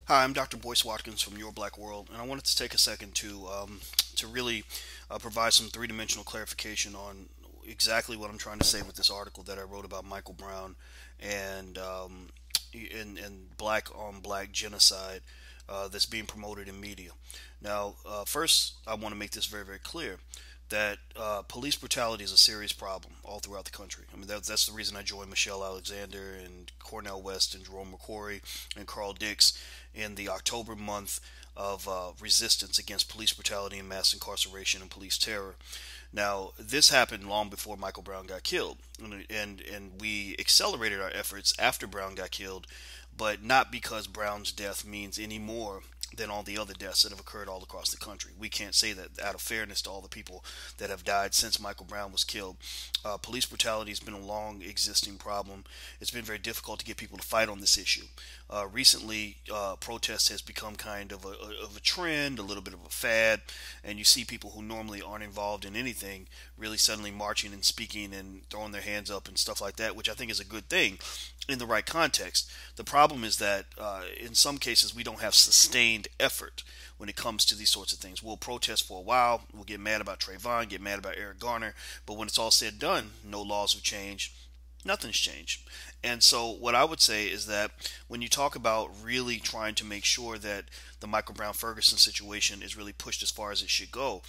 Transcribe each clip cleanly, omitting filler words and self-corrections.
Hi, I'm Dr. Boyce Watkins from Your Black World, and I wanted to take a second to really provide some three-dimensional clarification on exactly what I'm trying to say with this article that I wrote about Michael Brown and and black on black genocide that's being promoted in media. Now, first, I want to make this very, very clear that police brutality is a serious problem all throughout the country. I mean, that's the reason I joined Michelle Alexander and Cornel West and Jerome McCory and Carl Dix in the October month of resistance against police brutality and mass incarceration and police terror. Now, this happened long before Michael Brown got killed, and we accelerated our efforts after Brown got killed, but not because Brown's death means any more than all the other deaths that have occurred all across the country. We can't say that out of fairness to all the people that have died since Michael Brown was killed. Police brutality has been a long existing problem. It's been very difficult to get people to fight on this issue. Recently, protest has become kind of a trend, a little bit of a fad, and you see people who normally aren't involved in anything really suddenly marching and speaking and throwing their hands up and stuff like that, which I think is a good thing in the right context. The problem is that in some cases we don't have sustained effort when it comes to these sorts of things. We'll protest for a while, we'll get mad about Trayvon, get mad about Eric Garner, but when it's all said and done, no laws have changed, nothing's changed. And so what I would say is that when you talk about really trying to make sure that the Michael Brown Ferguson situation is really pushed as far as it should go,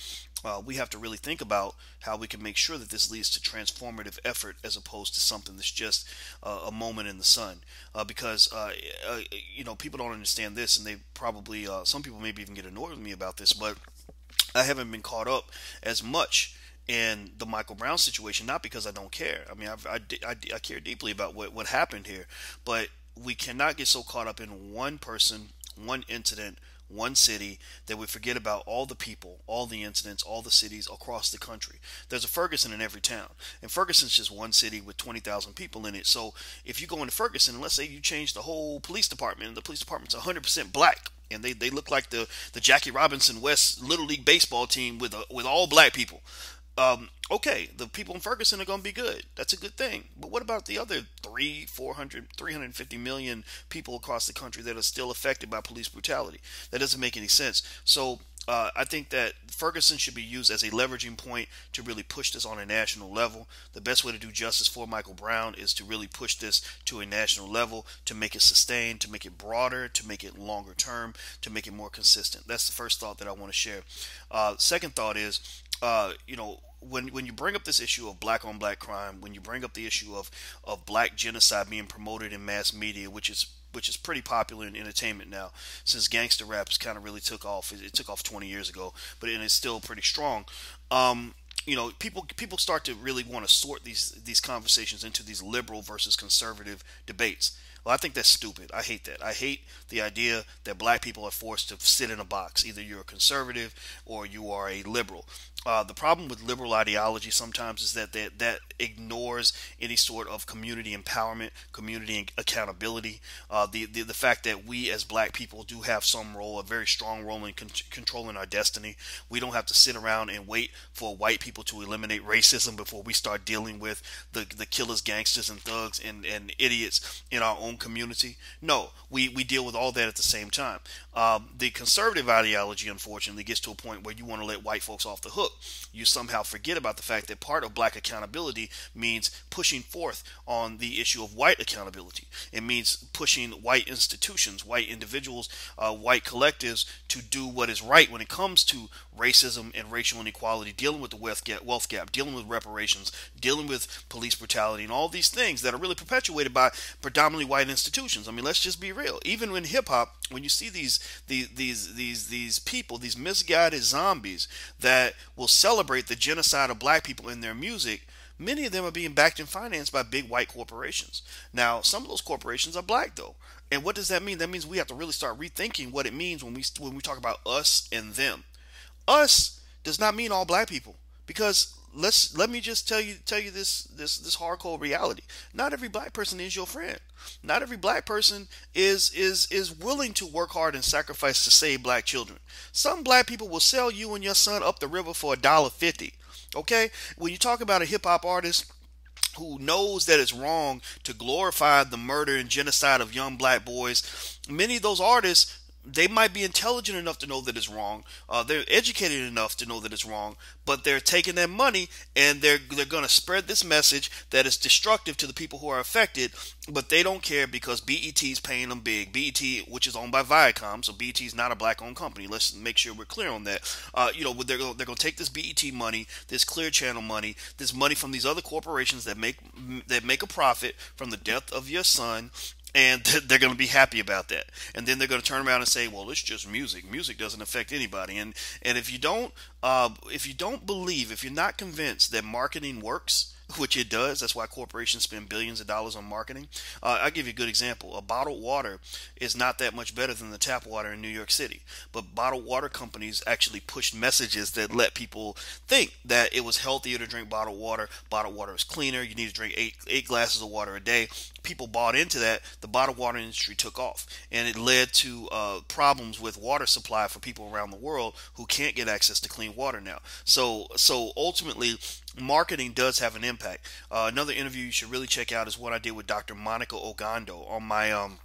we have to really think about how we can make sure that this leads to transformative effort as opposed to something that's just a moment in the sun. Because people don't understand this, and they probably some people maybe even get annoyed with me about this, but I haven't been caught up as much in the Michael Brown situation, not because I don't care. I mean, I care deeply about what happened here, but we cannot get so caught up in one person, one incident, one city that we forget about all the people, all the incidents, all the cities across the country. There's a Ferguson in every town, and Ferguson's just one city with 20,000 people in it. So if you go into Ferguson, and let's say you change the whole police department, and the police department's 100% black, and they look like the Jackie Robinson West Little League baseball team with all black people. Okay, the people in Ferguson are going to be good. That's a good thing. But what about the other 350 million people across the country that are still affected by police brutality? That doesn't make any sense. So I think that Ferguson should be used as a leveraging point to really push this on a national level. The best way to do justice for Michael Brown is to really push this to a national level, to make it sustained, to make it broader, to make it longer term, to make it more consistent. That's the first thought that I want to share. Second thought is, when you bring up this issue of black on black crime, when you bring up the issue of black genocide being promoted in mass media, which is pretty popular in entertainment now, since gangster rap has kind of really took off. It took off 20 years ago, but it's still pretty strong. People start to really want to sort these conversations into these liberal versus conservative debates. Well, I think that's stupid. I hate that. I hate the idea that black people are forced to sit in a box. Either you're a conservative or you are a liberal. The problem with liberal ideology sometimes is that ignores any sort of community empowerment, community accountability. The fact that we as black people do have some role, a very strong role in controlling our destiny. We don't have to sit around and wait for white people to eliminate racism before we start dealing with the killers, gangsters, and thugs and idiots in our own community. No, we deal with all that at the same time. The conservative ideology, unfortunately, gets to a point where you want to let white folks off the hook. You somehow forget about the fact that part of black accountability means pushing forth on the issue of white accountability. It means pushing white institutions, white individuals, white collectives to do what is right when it comes to racism and racial inequality, dealing with the wealth gap, dealing with reparations, dealing with police brutality, and all these things that are really perpetuated by predominantly white institutions. I mean, let's just be real. Even in hip hop, when you see these people, these misguided zombies that will celebrate the genocide of black people in their music, many of them are being backed and financed by big white corporations. Now, some of those corporations are black, though. And what does that mean? That means we have to really start rethinking what it means when we talk about us and them. Us does not mean all black people, because let me just tell you this hardcore reality. Not every black person is your friend. Not every black person is willing to work hard and sacrifice to save black children. Some black people will sell you and your son up the river for $1.50. Okay? When you talk about a hip hop artist who knows that it's wrong to glorify the murder and genocide of young black boys, many of those artists They might be intelligent enough to know that it's wrong. They're educated enough to know that it's wrong, but they're taking that money and they're going to spread this message that is destructive to the people who are affected. But they don't care because BET's paying them big. BET, which is owned by Viacom, so BET is not a black-owned company. Let's make sure we're clear on that. They're going to take this BET money, this Clear Channel money, this money from these other corporations that make a profit from the death of your son, and they're going to be happy about that. And then they're going to turn around and say, "Well, it's just music. Music doesn't affect anybody." And if you don't believe, if you're not convinced that marketing works, which it does, that's why corporations spend billions of dollars on marketing. I'll give you a good example. A bottled water is not that much better than the tap water in New York City. But bottled water companies actually pushed messages that let people think that it was healthier to drink bottled water. Bottled water is cleaner. You need to drink eight glasses of water a day. People bought into that. The bottled water industry took off. And it led to problems with water supply for people around the world who can't get access to clean water now. So ultimately, marketing does have an impact. Another interview you should really check out is what I did with Dr. Monica Ogando on my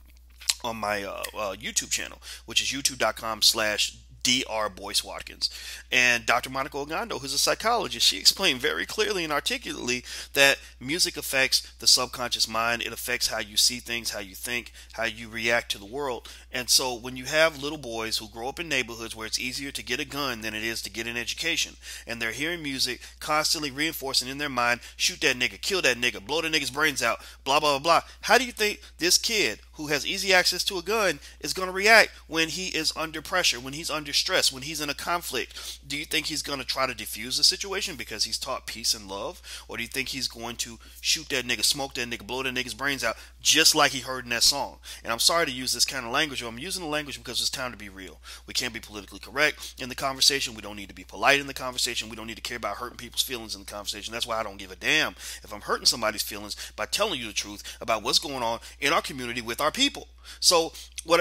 YouTube channel, which is youtube.com/Dr. Boyce Watkins. And Dr. Monica Ogando, who's a psychologist, she explained very clearly and articulately that music affects the subconscious mind. It affects how you see things, how you think, how you react to the world. And so when you have little boys who grow up in neighborhoods where it's easier to get a gun than it is to get an education, and they're hearing music constantly reinforcing in their mind, shoot that nigga, kill that nigga, blow the nigga's brains out, blah, blah, blah, blah. How do you think this kid who has easy access to a gun is going to react when he is under pressure, when he's under stress, when he's in a conflict? Do you think he's going to try to diffuse the situation because he's taught peace and love? Or do you think he's going to shoot that nigga, smoke that nigga, blow that nigga's brains out, just like he heard in that song? And I'm sorry to use this kind of language, but I'm using the language because it's time to be real. We can't be politically correct in the conversation. We don't need to be polite in the conversation. We don't need to care about hurting people's feelings in the conversation. That's why I don't give a damn if I'm hurting somebody's feelings by telling you the truth about what's going on in our community with our people. So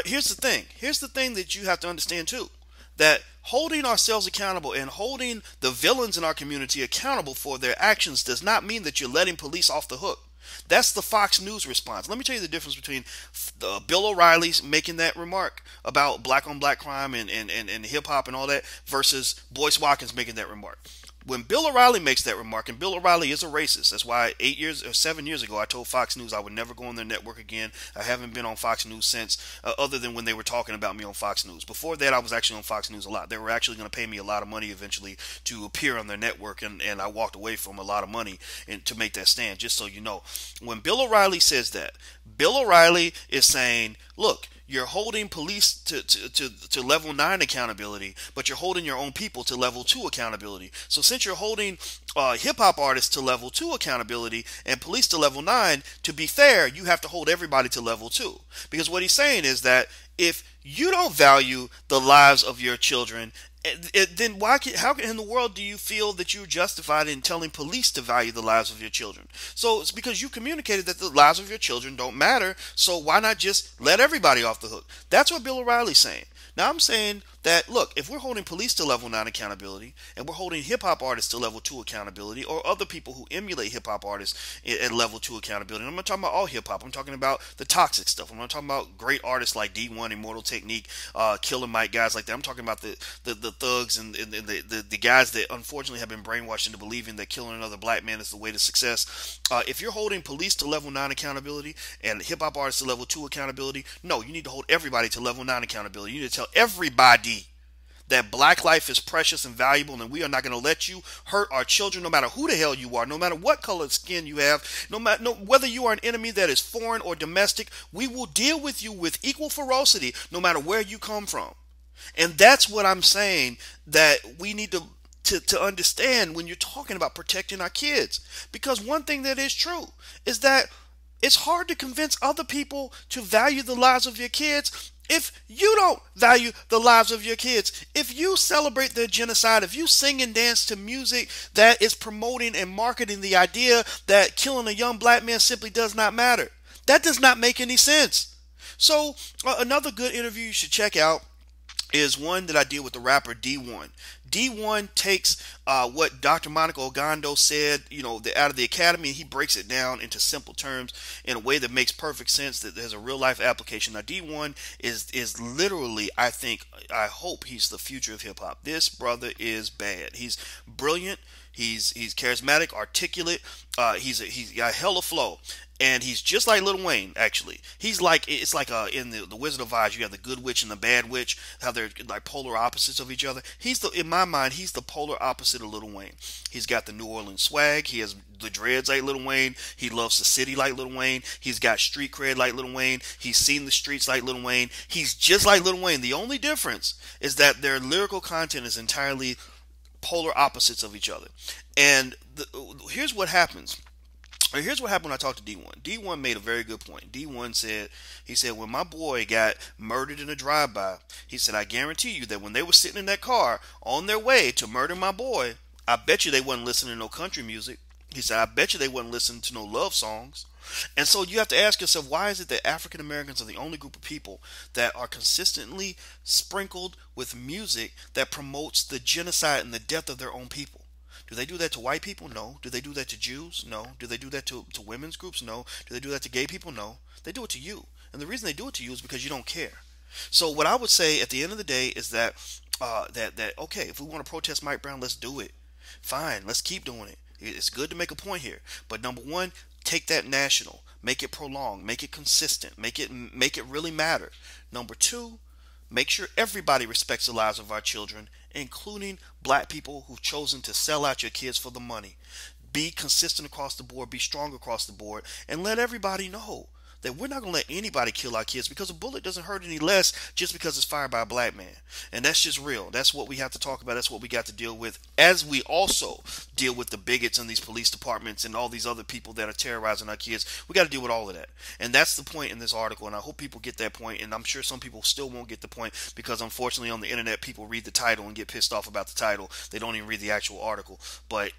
here's the thing. Here's the thing that you have to understand too. That holding ourselves accountable and holding the villains in our community accountable for their actions does not mean that you're letting police off the hook. That's the Fox News response. Let me tell you the difference between Bill O'Reilly making that remark about black on black crime and hip hop and all that versus Boyce Watkins making that remark. When Bill O'Reilly makes that remark, and Bill O'Reilly is a racist, that's why 7 years ago I told Fox News I would never go on their network again. I haven't been on Fox News since, other than when they were talking about me on Fox News. Before that, I was actually on Fox News a lot. They were actually going to pay me a lot of money eventually to appear on their network, and I walked away from a lot of money to make that stand, just so you know. When Bill O'Reilly says that, Bill O'Reilly is saying, look, you're holding police to level 9 accountability, but you're holding your own people to level 2 accountability. So since you're holding hip-hop artists to level 2 accountability and police to level 9, to be fair, you have to hold everybody to level 2. Because what he's saying is that if you don't value the lives of your children, then how in the world do you feel that you're justified in telling police to value the lives of your children? So it's because you communicated that the lives of your children don't matter, so why not just let everybody off the hook? That's what Bill O'Reilly's saying. Now I'm saying that, look, if we're holding police to level 9 accountability and we're holding hip-hop artists to level 2 accountability, or other people who emulate hip-hop artists at level 2 accountability, and I'm not talking about all hip-hop, I'm talking about the toxic stuff. I'm not talking about great artists like D1, Immortal Technique, Killer Mike, guys like that. I'm talking about the thugs and the guys that unfortunately have been brainwashed into believing that killing another black man is the way to success. If you're holding police to level 9 accountability and hip-hop artists to level 2 accountability, no, you need to hold everybody to level 9 accountability. You need to tell everybody that black life is precious and valuable, and we are not going to let you hurt our children, no matter who the hell you are, no matter what color skin you have, whether you are an enemy that is foreign or domestic. We will deal with you with equal ferocity, no matter where you come from. And that's what I'm saying that we need to understand when you're talking about protecting our kids. Because one thing that is true is that it's hard to convince other people to value the lives of your kids if you don't value the lives of your kids. If you celebrate their genocide, if you sing and dance to music that is promoting and marketing the idea that killing a young black man simply does not matter, that does not make any sense. So another good interview you should check out is one that I did with the rapper D1. D1 takes what Dr. Monica Ogando said, out of the academy, and he breaks it down into simple terms in a way that makes perfect sense, that there's a real life application. Now, D1 is literally, I hope he's the future of hip hop. This brother is bad. He's brilliant. He's charismatic, articulate. He's got hella flow. And he's just like Lil Wayne, actually. He's like, it's like in the Wizard of Oz, you have the good witch and the bad witch, how they're like polar opposites of each other. In my mind, he's the polar opposite of Lil Wayne. He's got the New Orleans swag. He has the dreads like Lil Wayne. He loves the city like Lil Wayne. He's got street cred like Lil Wayne. He's seen the streets like Lil Wayne. He's just like Lil Wayne. The only difference is that their lyrical content is entirely polar opposites of each other. And here's what happens. Here's what happened when I talked to D1. D1 made a very good point. D1 said, when my boy got murdered in a drive-by, he said, I guarantee you that when they were sitting in that car on their way to murder my boy, I bet you they wasn't listening to no country music. He said, I bet you they wasn't listening to no love songs. And so you have to ask yourself, why is it that African Americans are the only group of people that are consistently sprinkled with music that promotes the genocide and the death of their own people? Do they do that to white people? No. Do they do that to Jews? No. Do they do that to women's groups? No. Do they do that to gay people? No. They do it to you. And the reason they do it to you is because you don't care. So what I would say at the end of the day is that, okay, if we want to protest Mike Brown, let's do it. Fine. Let's keep doing it. It's good to make a point here. But number one, take that national. Make it prolonged. Make it consistent. Make it really matter. Number two, make sure everybody respects the lives of our children, including black people who've chosen to sell out your kids for the money. Be consistent across the board, be strong across the board, and let everybody know that we're not going to let anybody kill our kids, because a bullet doesn't hurt any less just because it's fired by a black man. And that's just real. That's what we have to talk about. That's what we got to deal with, as we also deal with the bigots in these police departments and all these other people that are terrorizing our kids. We got to deal with all of that. And that's the point in this article, and I hope people get that point. And I'm sure some people still won't get the point, because unfortunately on the internet, people read the title and get pissed off about the title. They don't even read the actual article. But,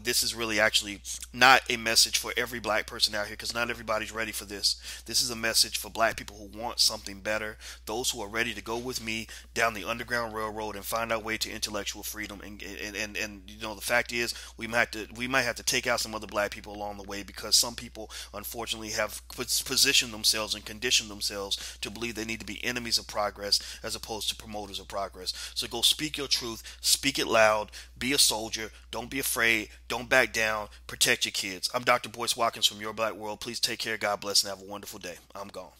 this is really actually not a message for every black person out here, because not everybody's ready for this. This is a message for black people who want something better, those who are ready to go with me down the Underground Railroad and find our way to intellectual freedom. And the fact is, we might have to take out some other black people along the way, because some people unfortunately have positioned themselves and conditioned themselves to believe they need to be enemies of progress as opposed to promoters of progress. So go speak your truth, speak it loud, be a soldier, don't be afraid, don't back down, protect your kids. I'm Dr. Boyce Watkins from Your Black World. Please take care, God bless, and have a wonderful day. I'm gone.